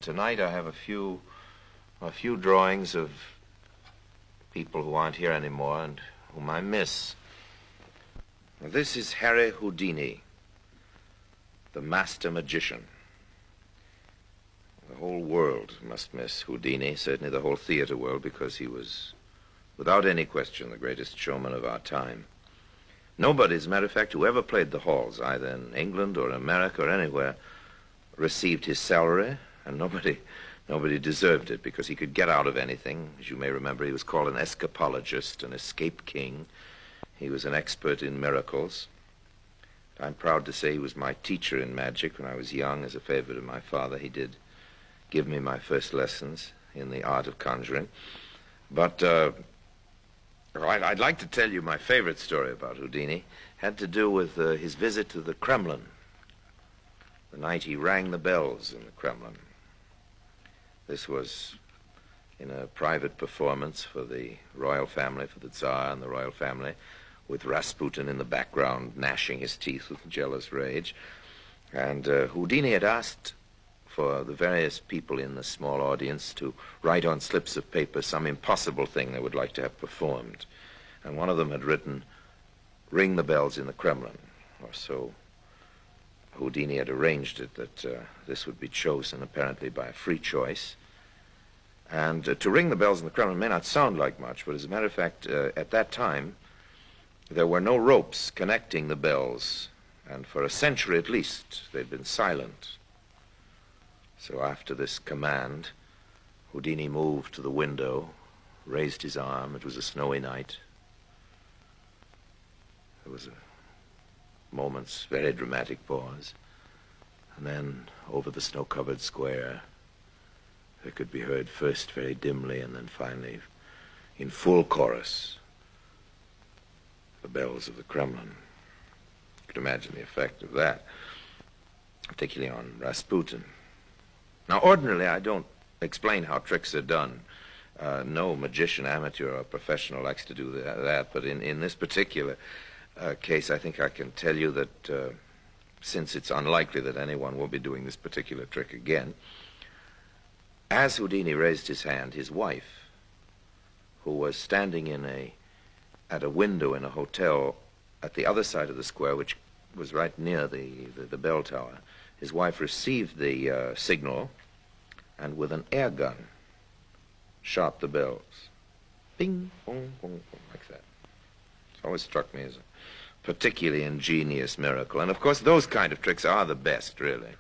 Tonight I have a few drawings of people who aren't here anymore and whom I miss. Now, this is Harry Houdini, the master magician. The whole world must miss Houdini, certainly the whole theater world, because he was, without any question, the greatest showman of our time. Nobody, as a matter of fact, who ever played the halls, either in England or America or anywhere, received his salary. And nobody deserved it, because he could get out of anything. As you may remember, he was called an escapologist, an escape king. He was an expert in miracles. I'm proud to say he was my teacher in magic when I was young. As a favor to my father, he did give me my first lessons in the art of conjuring. But I'd like to tell you my favorite story about Houdini. It had to do with his visit to the Kremlin, the night he rang the bells in the Kremlin. This was in a private performance for the royal family, for the Tsar and the royal family, with Rasputin in the background gnashing his teeth with jealous rage. And Houdini had asked for the various people in the small audience to write on slips of paper some impossible thing they would like to have performed. And one of them had written, "Ring the bells in the Kremlin," or so. Houdini had arranged it that this would be chosen, apparently by a free choice. And to ring the bells in the Kremlin may not sound like much, but as a matter of fact, at that time, there were no ropes connecting the bells, and for a century at least, they'd been silent. So after this command, Houdini moved to the window, raised his arm. It was a snowy night. There was a moment's very dramatic pause, and then over the snow-covered square there could be heard, first very dimly and then finally in full chorus, the bells of the Kremlin. You could imagine the effect of that, particularly on Rasputin. Now, ordinarily I don't explain how tricks are done. No magician, amateur or professional, likes to do that, but in this particular case, I think I can tell you that since it's unlikely that anyone will be doing this particular trick again, as Houdini raised his hand, his wife, who was standing at a window in a hotel at the other side of the square, which was right near the bell tower, his wife received the signal and with an air gun shot the bells. Bing, boom, boom, boom, like that. It's always struck me as a particularly ingenious miracle. And of course, those kind of tricks are the best, really.